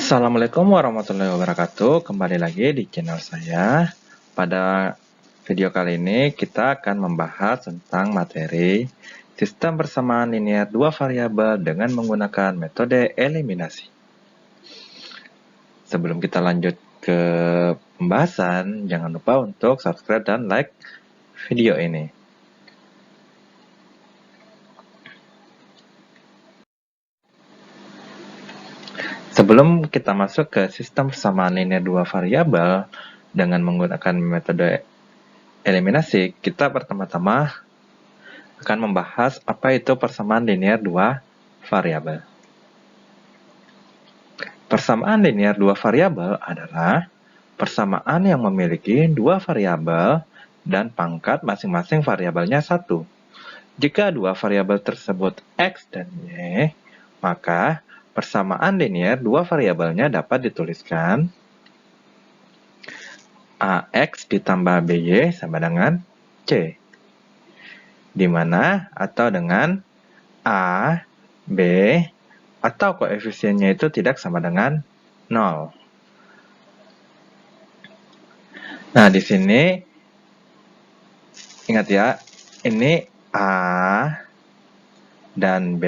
Assalamualaikum warahmatullahi wabarakatuh. Kembali lagi di channel saya. Pada video kali ini kita akan membahas tentang materi sistem persamaan linear dua variabel dengan menggunakan metode eliminasi. Sebelum kita lanjut ke pembahasan, jangan lupa untuk subscribe dan like video ini. Sebelum kita masuk ke sistem persamaan linear dua variabel dengan menggunakan metode eliminasi, kita pertama-tama akan membahas apa itu persamaan linear dua variabel. Persamaan linear dua variabel adalah persamaan yang memiliki dua variabel dan pangkat masing-masing variabelnya 1. Jika dua variabel tersebut X dan Y, maka persamaan linear dua variabelnya dapat dituliskan AX ditambah BY sama dengan C. Di mana atau dengan A, B, atau koefisiennya itu tidak sama dengan 0. Nah, di sini ingat ya, ini A dan B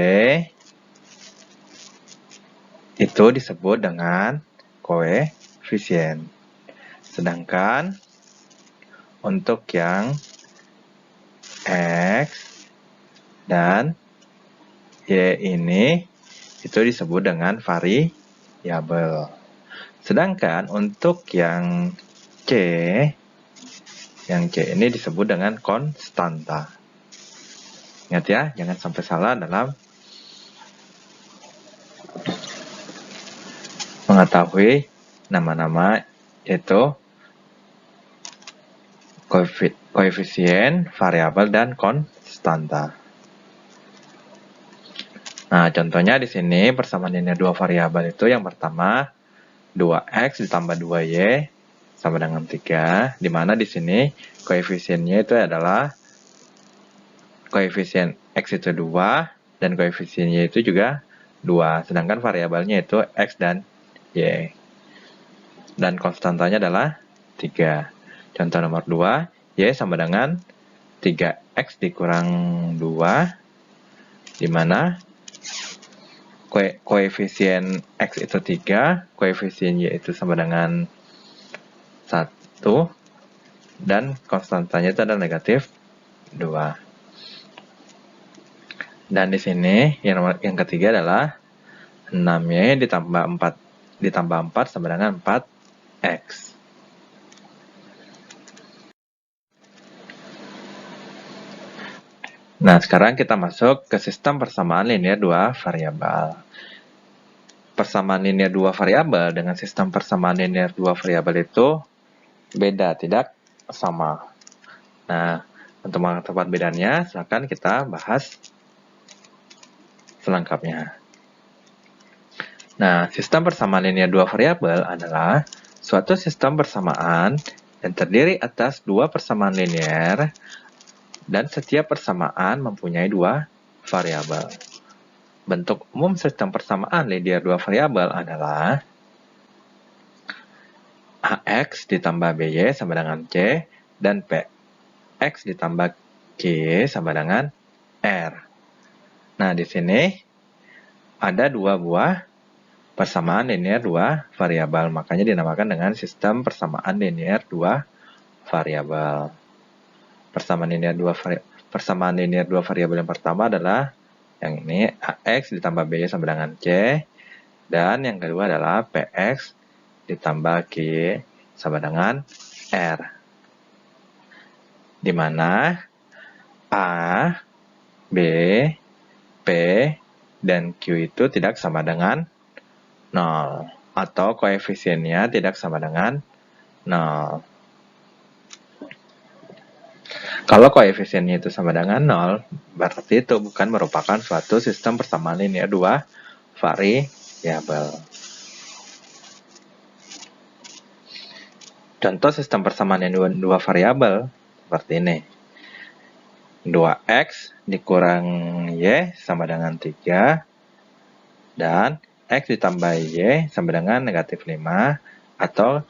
itu disebut dengan koefisien. Sedangkan untuk yang X dan Y ini itu disebut dengan variabel. Sedangkan untuk yang C ini disebut dengan konstanta. Ingat ya, jangan sampai salah dalam mengetahui nama-nama yaitu koefisien, variabel, dan konstanta. Nah, contohnya di sini persamaan linear dua variabel itu yang pertama 2x ditambah 2y sama dengan 3, di mana di sini koefisiennya itu adalah koefisien x itu 2 dan koefisiennya itu juga 2, sedangkan variabelnya itu x dan y. Dan konstantanya adalah 3. Contoh nomor 2, y sama dengan 3x dikurang 2, di mana koefisien x itu 3, koefisien y itu sama dengan 1, dan konstantanya itu adalah negatif 2. Dan di sini yang ketiga adalah 6y ditambah 4 sama dengan 4x. Nah, sekarang kita masuk ke sistem persamaan linear dua variabel. Persamaan linear dua variabel dengan sistem persamaan linear dua variabel itu beda, tidak sama. Nah, untuk mengetahui bedanya, silakan kita bahas selengkapnya. Nah, sistem persamaan linear dua variabel adalah suatu sistem persamaan yang terdiri atas dua persamaan linear dan setiap persamaan mempunyai dua variabel. Bentuk umum sistem persamaan linear dua variabel adalah AX ditambah BY sama dengan C dan PX ditambah QY sama dengan R. Nah, di sini ada dua buah persamaan linear dua variabel, makanya dinamakan dengan sistem persamaan linear dua variabel. Persamaan linear dua variabel yang pertama adalah yang ini, AX ditambah BY sama dengan C, dan yang kedua adalah PX ditambah QY sama dengan R. Di mana A, B, P, dan Q itu tidak sama dengan 0, atau koefisiennya tidak sama dengan 0. Kalau koefisiennya itu sama dengan 0, berarti itu bukan merupakan suatu sistem persamaan linear dua variabel. Contoh sistem persamaan linear dua variabel seperti ini. 2x dikurang y sama dengan 3, dan X ditambah Y sama dengan negatif 5, atau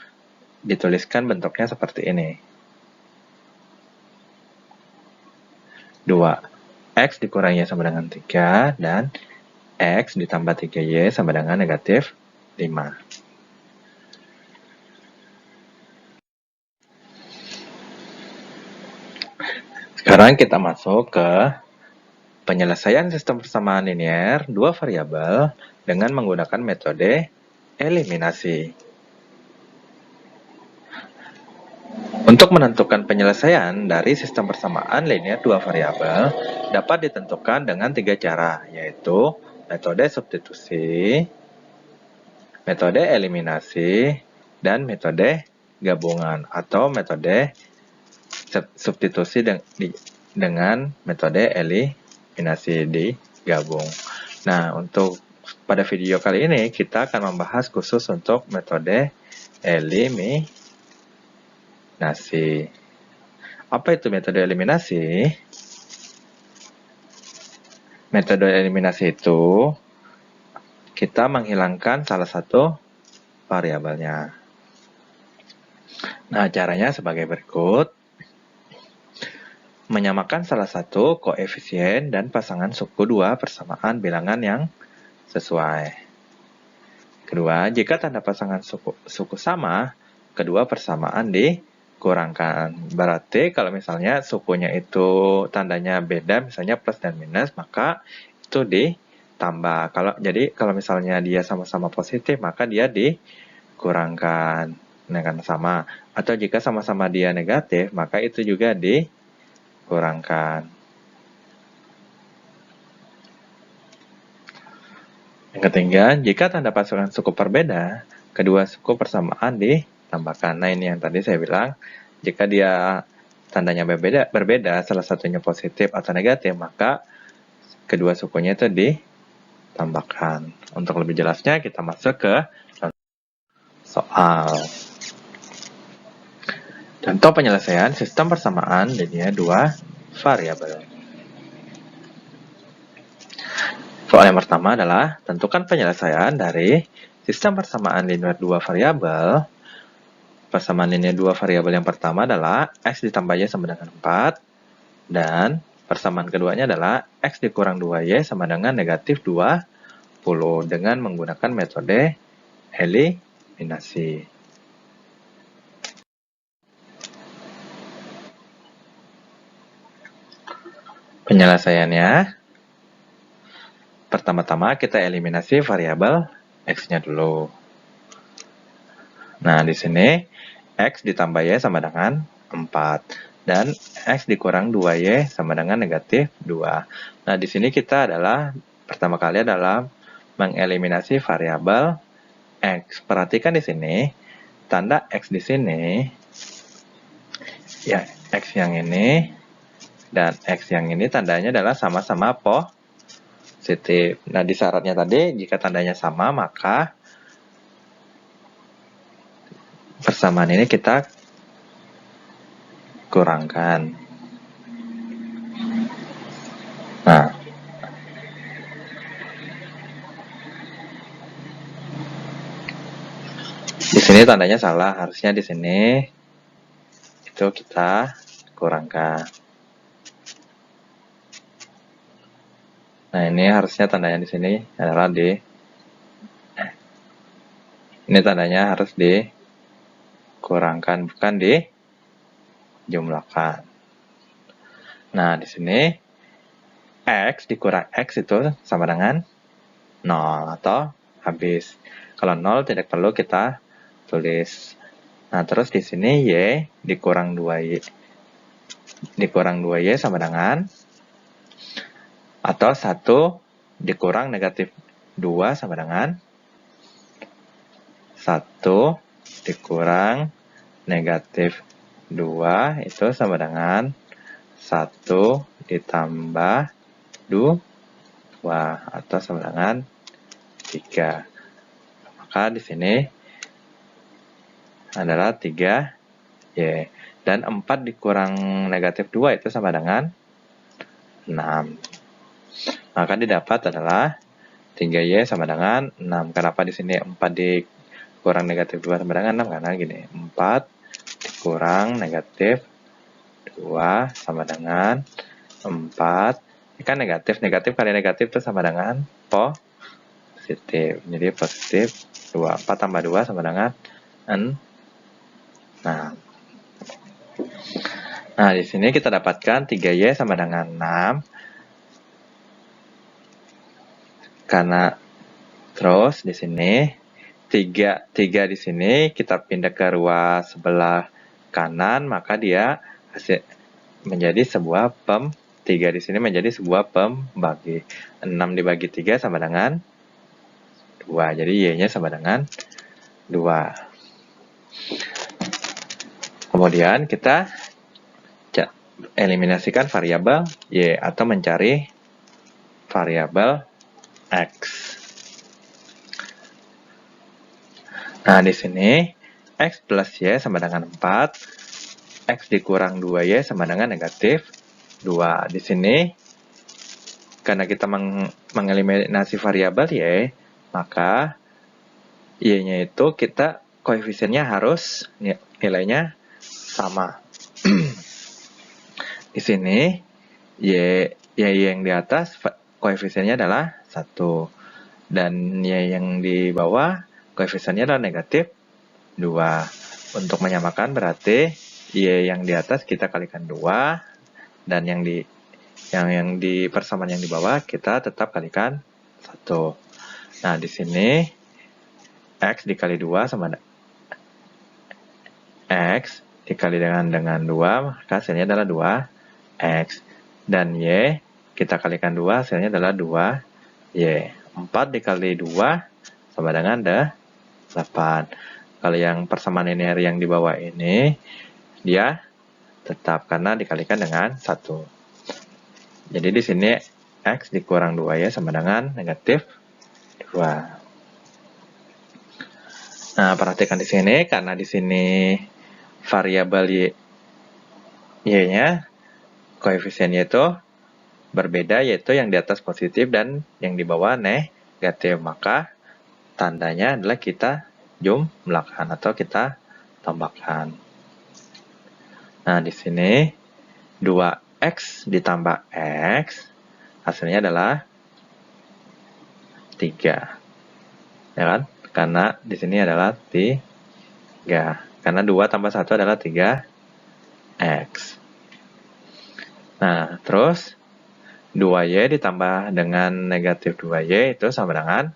dituliskan bentuknya seperti ini. 2. X dikurangi Y sama dengan 3, dan X ditambah 3Y sama dengan negatif 5. Sekarang kita masuk ke penyelesaian sistem persamaan linier dua variabel dengan menggunakan metode eliminasi. Untuk menentukan penyelesaian dari sistem persamaan linier dua variabel dapat ditentukan dengan 3 cara, yaitu metode substitusi, metode eliminasi, dan metode gabungan atau metode substitusi dengan metode eliminasi digabung. Nah, untuk pada video kali ini kita akan membahas khusus untuk metode eliminasi. Apa itu metode eliminasi? Metode eliminasi itu kita menghilangkan salah satu variabelnya. Nah, caranya sebagai berikut. Menyamakan salah satu koefisien dan pasangan suku dua persamaan bilangan yang sesuai. Kedua, jika tanda pasangan suku sama, kedua persamaan dikurangkan. Berarti kalau misalnya sukunya itu tandanya beda, misalnya plus dan minus, maka itu ditambah. Kalau misalnya dia sama-sama positif, maka dia dikurangkan dengan sama. Atau jika sama-sama dia negatif, maka itu juga dikurangkan. Yang ketiga, jika tanda pasangan suku berbeda, kedua suku persamaan ditambahkan. Nah, ini yang tadi saya bilang, jika dia tandanya berbeda, salah satunya positif atau negatif, maka kedua sukunya itu ditambahkan. Untuk lebih jelasnya, kita masuk ke soal. Contoh penyelesaian sistem persamaan linier dua variabel. Soal yang pertama adalah tentukan penyelesaian dari sistem persamaan linier dua variabel. Persamaan linier dua variabel yang pertama adalah X ditambah Y sama dengan 4, dan persamaan keduanya adalah X dikurang 2Y sama dengan negatif 20 dengan menggunakan metode eliminasi. Penyelesaiannya, pertama-tama kita eliminasi variabel X-nya dulu. Nah, di sini X ditambah Y sama dengan 4. Dan X dikurang 2Y sama dengan negatif 2. Nah, di sini kita pertama kali adalah mengeliminasi variabel X. Perhatikan di sini, tanda X di sini, ya X yang ini, dan X yang ini tandanya adalah sama-sama positif. Nah, di syaratnya tadi, jika tandanya sama, maka persamaan ini kita kurangkan. Nah, di sini tandanya salah, harusnya di sini itu kita kurangkan. Nah, ini harusnya tandanya di sini adalah ini tandanya harus dikurangkan, bukan dijumlahkan. Nah, di sini X dikurang X itu sama dengan 0 atau habis. Kalau 0 tidak perlu kita tulis. Nah, terus di sini Y dikurang 2Y sama dengan, atau 1 dikurang negatif 2 sama dengan 1 dikurang negatif 2 itu sama dengan 1 ditambah 2 atau sama dengan 3. Maka di sini adalah 3Y. Dan 4 dikurang negatif 2 itu sama dengan 6. Maka didapat adalah 3Y sama dengan 6. Kenapa di sini 4 dikurang negatif 2 sama dengan 6? Karena gini, 4 dikurang negatif 2 sama dengan 4. Ini kan negatif. Negatif kali negatif itu sama dengan positif. Jadi positif 2. 4 tambah 2 sama dengan 6. Nah, di sini kita dapatkan 3Y sama dengan 6. Karena terus di sini 3 di sini kita pindah ke ruas sebelah kanan, maka dia menjadi sebuah 3 di sini menjadi sebuah pembagi. 6 dibagi 3 sama dengan 2. Jadi Y-nya sama dengan 2. Kemudian kita eliminasikan variabel Y atau mencari variabel X. Nah, di sini X plus Y sama dengan 4. X dikurang 2Y sama dengan negatif 2. Di sini, karena kita mengeliminasi variabel Y, maka Y-nya itu kita koefisiennya harus nilainya sama. Di sini, Y yang di atas koefisiennya adalah 1. Dan Y yang di bawah koefisiennya adalah negatif 2. Untuk menyamakan berarti Y yang di atas kita kalikan 2. Dan yang di persamaan yang di bawah kita tetap kalikan 1. Nah, di sini X dikali 2 sama X dikali dengan 2, maka hasilnya adalah 2X. Dan Y, kita kalikan 2, hasilnya adalah 2Y. 4 dikali 2 sama dengan 8. Kalau yang persamaan linear yang di bawah ini, dia tetap karena dikalikan dengan 1. Jadi di sini X dikurang 2Y sama dengan negatif 2. Nah, perhatikan di sini, karena di sini variabel Y-nya, koefisiennya itu berbeda, yaitu yang di atas positif dan yang di bawah negatif. Maka tandanya adalah kita jumlahkan atau kita tambahkan. Nah, di sini 2X ditambah X, hasilnya adalah 3. Ya kan? Karena di sini adalah 3. Karena 2 tambah 1 adalah 3X. Nah, terus 2Y ditambah dengan negatif 2Y itu sama dengan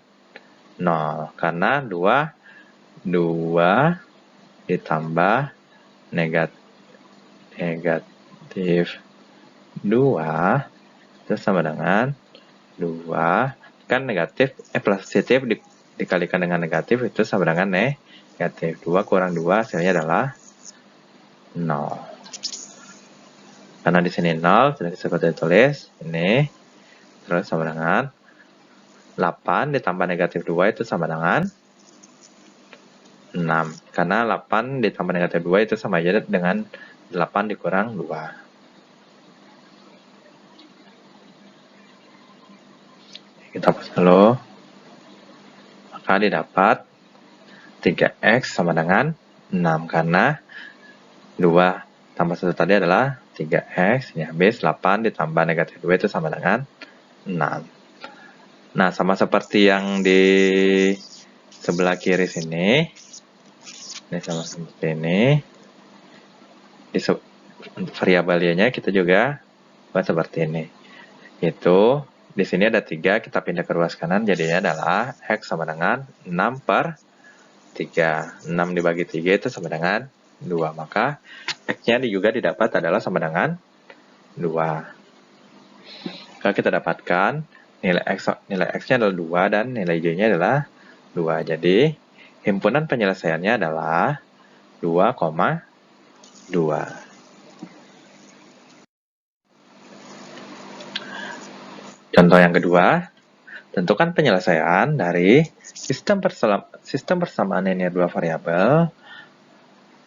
0. Karena 2 ditambah negatif 2 itu sama dengan 2. Kan negatif, positif dikalikan dengan negatif itu sama dengan negatif. 2 kurang 2 hasilnya adalah 0. Karena di sini 0, sudah seperti ditulis ini. Terus sama dengan 8 ditambah negatif 2 itu sama dengan 6. Karena 8 ditambah negatif 2 itu sama aja dengan 8 dikurang 2. Kita hapus dulu. Maka didapat 3X sama dengan 6. Karena 2 tambah 1 tadi adalah 3X. Ini habis 8 ditambah negatif 2 itu sama dengan 6. Nah, sama seperti yang di sebelah kiri sini. Ini sama seperti ini. Di variabel Y-nya kita juga buat seperti ini. Itu di sini ada 3, kita pindah ke ruas kanan, jadinya adalah X sama dengan 6/3. 6 dibagi 3 itu sama dengan 2. Maka X-nya juga didapat adalah sama dengan 2. Maka kita dapatkan nilai X-nya adalah 2 dan nilai Y-nya adalah 2. Jadi, himpunan penyelesaiannya adalah 2,2. Contoh yang kedua, tentukan penyelesaian dari sistem persamaan linear 2 variabel.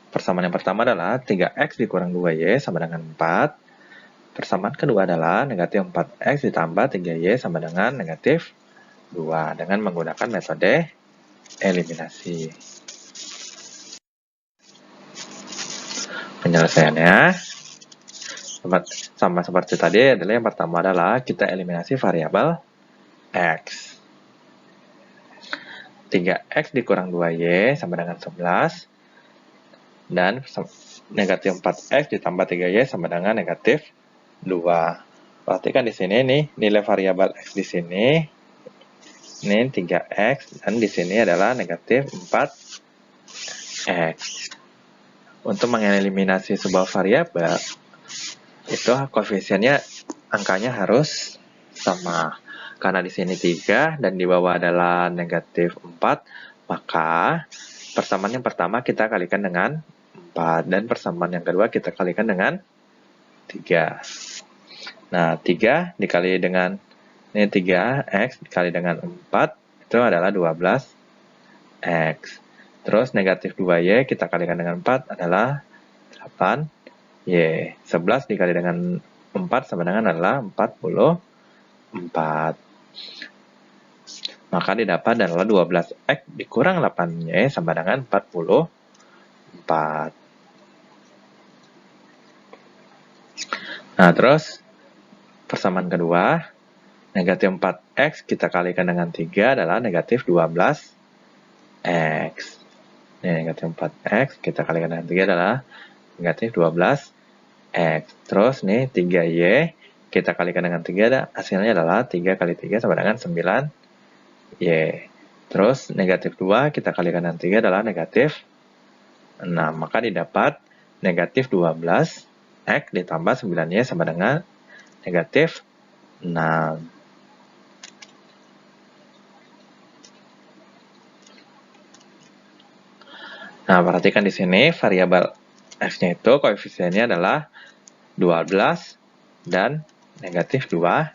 Persamaan yang pertama adalah 3X dikurang 2Y sama dengan 4. Persamaan kedua adalah negatif 4X ditambah 3Y sama dengan negatif 2 dengan menggunakan metode eliminasi. Penyelesaiannya sama seperti tadi adalah yang pertama adalah kita eliminasi variabel X. 3X dikurang 2Y sama dengan 11. Dan negatif 4X ditambah 3Y sama dengan negatif 2. Perhatikan di sini nih, nilai variabel X di sini. Ini 3X dan di sini adalah negatif 4X. Untuk mengeliminasi sebuah variabel, itu koefisiennya angkanya harus sama. Karena di sini 3 dan di bawah adalah negatif 4, maka persamaan yang pertama kita kalikan dengan 4 dan persamaan yang kedua kita kalikan dengan 3. Nah, 3 dikali dengan ini 3X dikali dengan 4 itu adalah 12X. Terus negatif 2Y kita kalikan dengan 4 adalah 8Y. 11 dikali dengan 4 sama dengan adalah 44. Maka didapat adalah 12X dikurang 8Y sama dengan 44. Nah, terus persamaan kedua, negatif 4X kita kalikan dengan 3 adalah negatif 12X. Ini negatif 4X kita kalikan dengan 3 adalah negatif 12X. Terus nih 3Y kita kalikan dengan 3, hasilnya adalah 3 kali 3 sama dengan 9Y. Terus negatif 2 kita kalikan dengan 3 adalah negatif 6. Maka didapat negatif 12X ditambah 9Y sama dengan negatif 6. Nah, perhatikan di sini variabel X-nya itu koefisiennya adalah 12 dan negatif 12.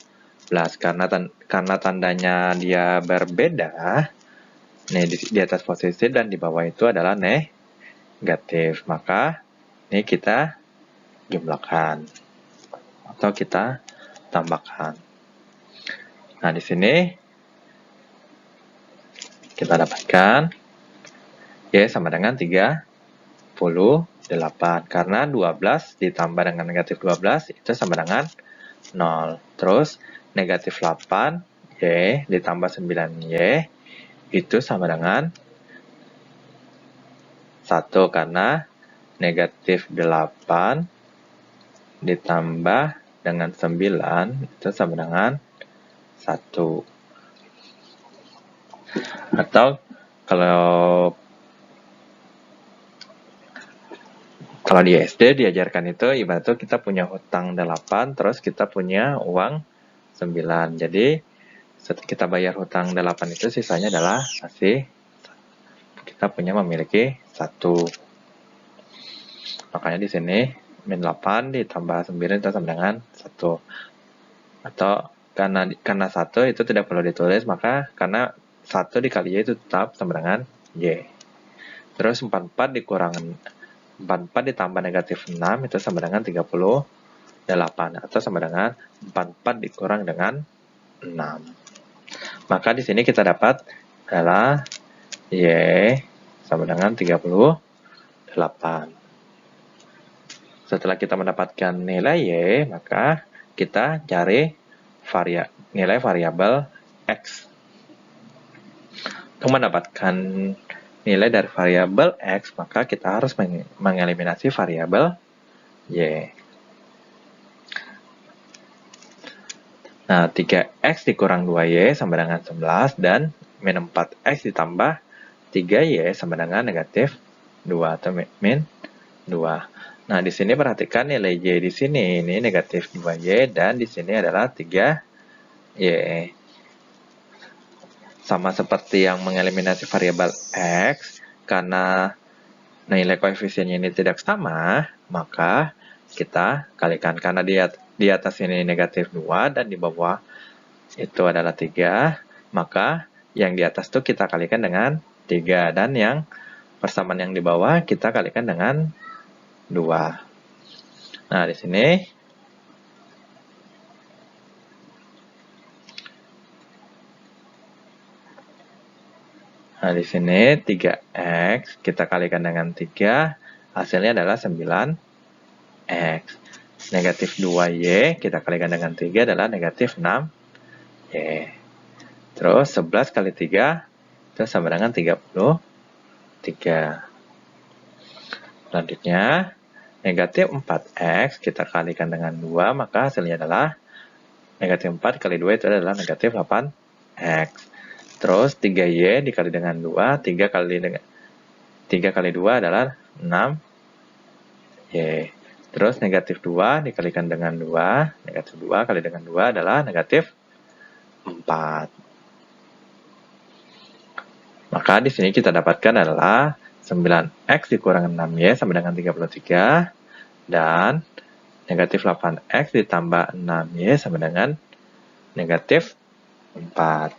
Karena tandanya dia berbeda, nih di atas posisi dan di bawah itu adalah negatif. Maka ini kita jumlahkan atau kita tambahkan. Nah, di sini kita dapatkan Y sama dengan 38. Karena 12 ditambah dengan negatif 12 itu sama dengan 0. Terus negatif 8Y ditambah 9Y itu sama dengan 1. Karena negatif 8 ditambah dengan 9 itu sama dengan 1. Atau kalau di SD diajarkan itu ibaratnya kita punya hutang 8 terus kita punya uang 9. Jadi kita bayar hutang 8 itu sisanya adalah masih kita memiliki 1. Makanya di sini min 8 ditambah 9 itu sama dengan 1. Atau karena 1 itu tidak perlu ditulis, maka karena 1 dikali Y itu tetap sama dengan Y. Terus 44 ditambah negatif 6 itu sama dengan 38 atau sama dengan 44 dikurang dengan 6. Maka di sini kita dapat adalah Y sama dengan 38. Setelah kita mendapatkan nilai Y, maka kita cari nilai variabel X. Untuk mendapatkan nilai dari variabel X, maka kita harus mengeliminasi variabel Y. Nah, 3X dikurang 2Y sama dengan 11 dan min 4X ditambah 3Y sama dengan negatif 2 atau min 2. Nah, di sini perhatikan nilai Y di sini ini negatif 2Y dan di sini adalah 3Y. Sama seperti yang mengeliminasi variabel X, karena nilai koefisiennya ini tidak sama, maka kita kalikan. Karena di atas ini negatif 2 dan di bawah itu adalah 3, maka yang di atas itu kita kalikan dengan 3. Dan yang persamaan yang di bawah kita kalikan dengan 2. Nah, di sini Nah, di sini 3X kita kalikan dengan 3, hasilnya adalah 9X. Negatif 2Y kita kalikan dengan 3 adalah negatif 6Y. Terus 11 kali 3 itu sama dengan 33. Selanjutnya, negatif 4X kita kalikan dengan 2, maka hasilnya adalah negatif 4 kali 2 itu adalah negatif 8X. Terus 3Y dikali dengan 2, 3 kali 2 adalah 6Y. Terus negatif 2 dikalikan dengan 2, negatif 2 kali dengan 2 adalah negatif 4. Maka di sini kita dapatkan adalah 9X dikurang 6Y sama dengan 33, dan negatif 8X ditambah 6Y sama dengan negatif 4.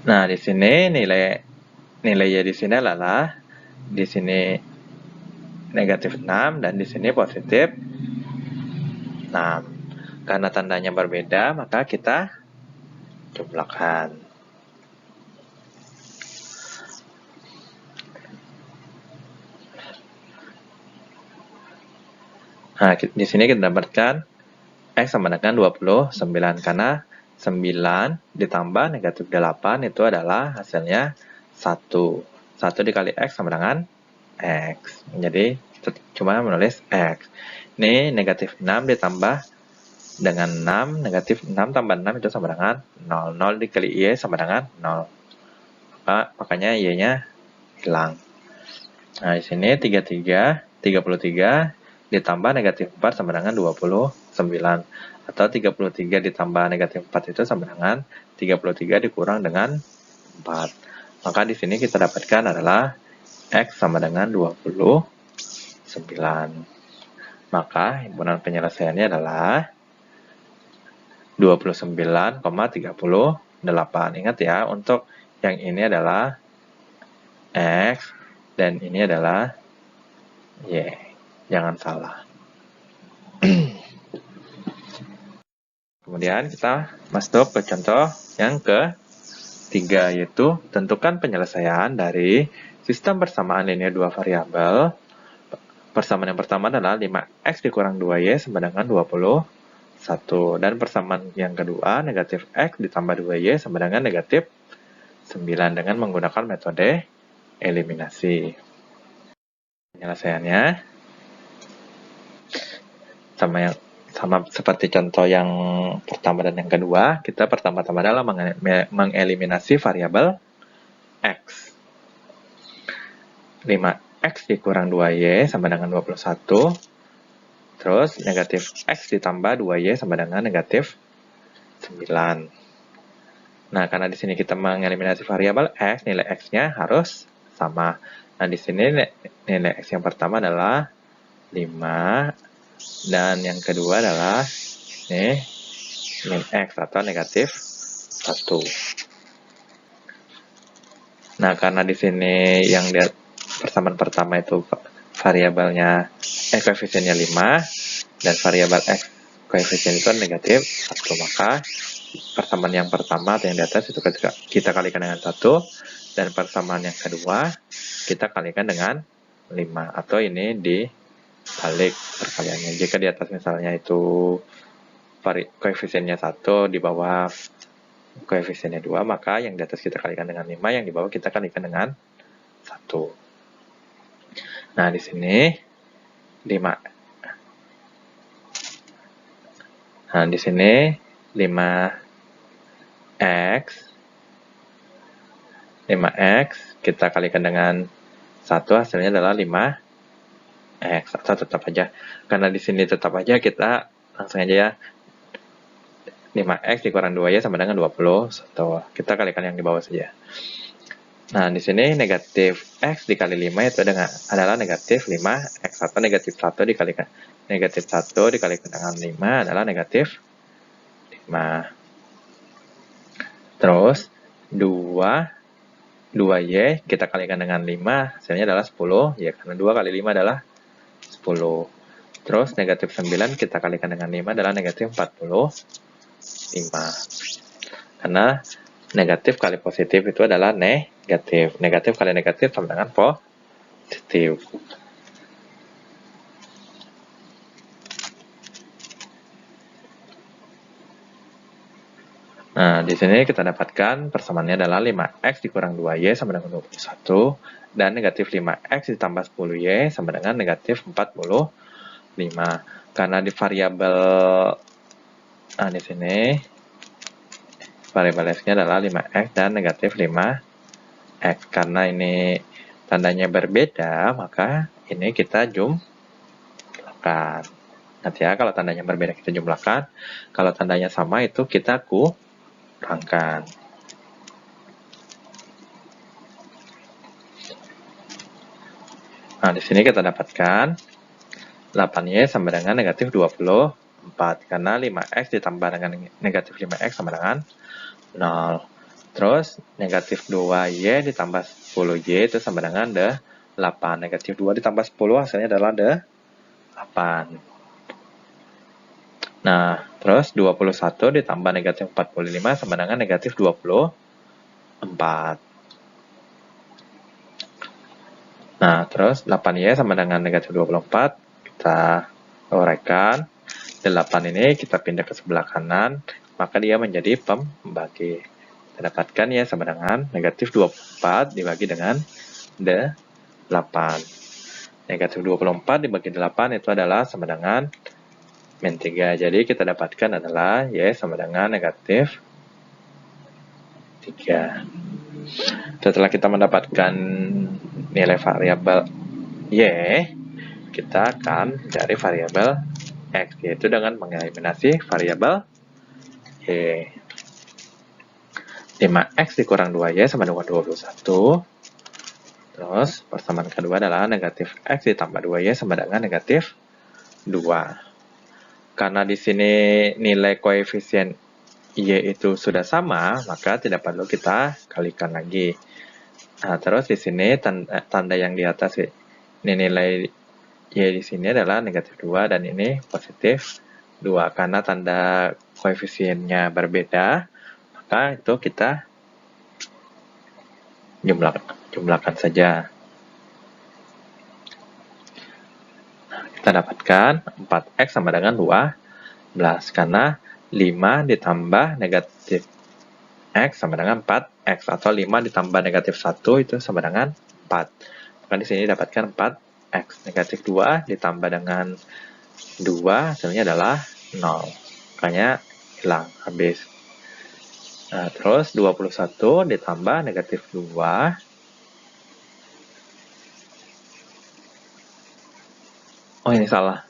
Nah, di sini nilai Y di sini adalah di sini negatif 6 dan di sini positif 6. Karena tandanya berbeda, maka kita jumlahkan. Nah, di sini kita dapatkan X sama dengan 29 karena 9 ditambah negatif 8 itu adalah hasilnya 1. 1 dikali X sama dengan X. Jadi cuma menulis X. Ini negatif 6 ditambah dengan 6, negatif 6 tambah 6 itu sama dengan 0. 0 dikali Y sama dengan 0. Makanya Y-nya hilang. Nah, di sini 33 ditambah negatif 4 sama dengan 29. Atau 33 ditambah negatif 4 itu sama dengan 33 dikurang dengan 4. Maka di sini kita dapatkan adalah X sama dengan 29. Maka himpunan penyelesaiannya adalah 29,38. Ingat ya, untuk yang ini adalah X dan ini adalah Y. Jangan salah. Kemudian kita masuk ke contoh yang ketiga, yaitu tentukan penyelesaian dari sistem persamaan linear dua variabel. Persamaan yang pertama adalah 5X dikurang 2Y sama dengan 21. Dan persamaan yang kedua, negatif X ditambah 2Y sama dengan negatif 9 dengan menggunakan metode eliminasi. Penyelesaiannya sama seperti contoh yang pertama dan yang kedua, kita pertama-tama adalah mengeliminasi variabel X. 5X dikurang 2Y sama dengan 21. Terus negatif X ditambah 2Y sama dengan negatif 9. Nah, karena di sini kita mengeliminasi variabel X, nilai X-nya harus sama. Nah, di sini nilai X yang pertama adalah 5. Dan yang kedua adalah ini min X atau negatif 1. Nah, karena di sini yang persamaan pertama itu variabelnya koefisiennya 5 dan variabel X koefisien itu negatif 1, maka persamaan yang pertama atau yang di atas itu kita kalikan dengan 1, dan persamaan yang kedua kita kalikan dengan 5, atau ini dibalik perkaliannya. Jika di atas misalnya itu koefisiennya 1, di bawah koefisiennya 2, maka yang di atas kita kalikan dengan 5, yang di bawah kita kalikan dengan 1. Nah, di sini 5. Nah, di sini 5x kita kalikan dengan 1, hasilnya adalah 5x, atau tetap aja. Karena di sini tetap aja, kita langsung aja ya. 5x dikurang 2y sama dengan 20. Kita kalikan yang di bawah saja. Nah, di sini negatif x dikali 5 itu adalah negatif 5x, atau negatif 1 dikalikan dengan 5 adalah negatif 5. Terus 2y kita kalikan dengan 5, hasilnya adalah 10, ya, karena 2 kali 5 adalah 10. Terus negatif 9 kita kalikan dengan 5 adalah negatif 40. Karena negatif kali positif itu adalah negatif. Negatif kali negatif sama dengan positif. Nah, di sini kita dapatkan persamaannya adalah 5x dikurang 2y sama dengan 21, dan negatif 5x ditambah 10y sama dengan negatif 45. Karena di variabel, di sini variabel x-nya adalah 5x dan negatif 5x. Karena ini tandanya berbeda, maka ini kita jumlahkan. Nanti ya, kalau tandanya berbeda kita jumlahkan, kalau tandanya sama itu kita kurangkan. Nah, di sini kita dapatkan 8y sama dengan negatif 24. Karena 5x ditambah dengan negatif 5x sama dengan 0. Terus, negatif 2y ditambah 10y itu sama dengan 8. Negatif 2 ditambah 10 hasilnya adalah 8. Nah, terus 21 ditambah negatif 45 sama dengan negatif 24. Nah, terus 8y sama dengan negatif 24, kita uraikan. 8 ini kita pindah ke sebelah kanan, maka dia menjadi pembagi. Kita dapatkan y sama dengan negatif 24 dibagi dengan 8. Negatif 24 dibagi 8 itu adalah sama dengan min 3. Jadi kita dapatkan adalah y sama dengan negatif 3. Setelah kita mendapatkan nilai variabel y, kita akan cari variabel x, yaitu dengan mengeliminasi variabel y. 5x dikurang 2y sama dengan 21. Terus persamaan kedua adalah negatif x ditambah 2y sama dengan negatif 2. Karena di sini nilai koefisien y itu sudah sama, maka tidak perlu kita kalikan lagi. Nah, terus di sini tanda yang di atas ini nilai y di sini adalah negatif 2 dan ini positif 2. Karena tanda koefisiennya berbeda, maka itu kita jumlahkan saja. Kita dapatkan 4x sama dengan 12, karena 5 ditambah negatif x sama dengan 4x, atau 5 ditambah negatif 1 itu sama dengan 4. Maka di sini dapatkan 4x. Negatif 2 ditambah dengan 2 hasilnya adalah 0. Makanya hilang, habis. Nah, terus 21 ditambah negatif 2. Oh, ini salah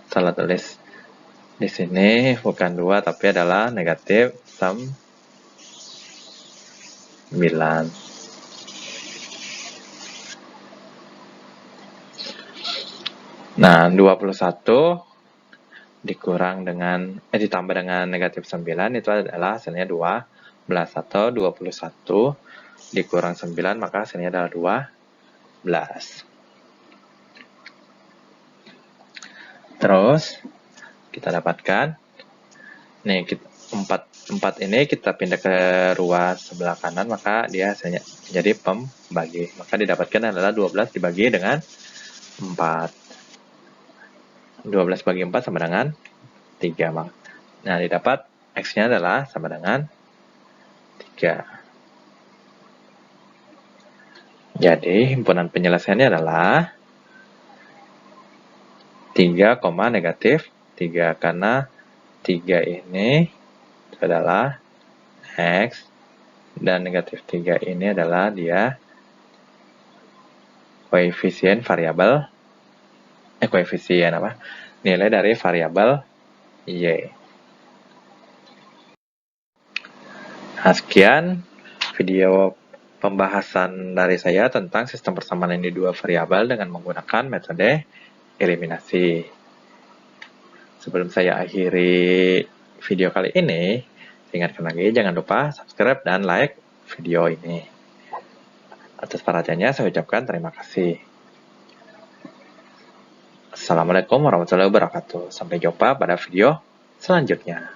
tulis. Di sini bukan 2 tapi adalah negatif 9. Nah, 21 dikurang dengan ditambah dengan negatif 9 itu adalah hasilnya 12, atau 21 dikurang 9 maka hasilnya adalah 12. Terus kita dapatkan nih 4 ini kita pindah ke ruas sebelah kanan, maka dia hasilnya jadi pembagi. Maka didapatkan adalah 12 dibagi dengan 4. 12 bagi 4 sama dengan 3. Nah, didapat x-nya adalah sama dengan 3. Jadi, himpunan penyelesaiannya adalah 3, negatif 3. Karena 3 ini adalah x, dan negatif 3 ini adalah dia koefisien variabel, nilai dari variabel y. Nah, sekian video pembahasan dari saya tentang sistem persamaan ini dua variabel dengan menggunakan metode eliminasi. Sebelum saya akhiri video kali ini, ingatkan lagi jangan lupa subscribe dan like video ini. Atas perhatiannya saya ucapkan terima kasih. Assalamualaikum warahmatullahi wabarakatuh. Sampai jumpa pada video selanjutnya.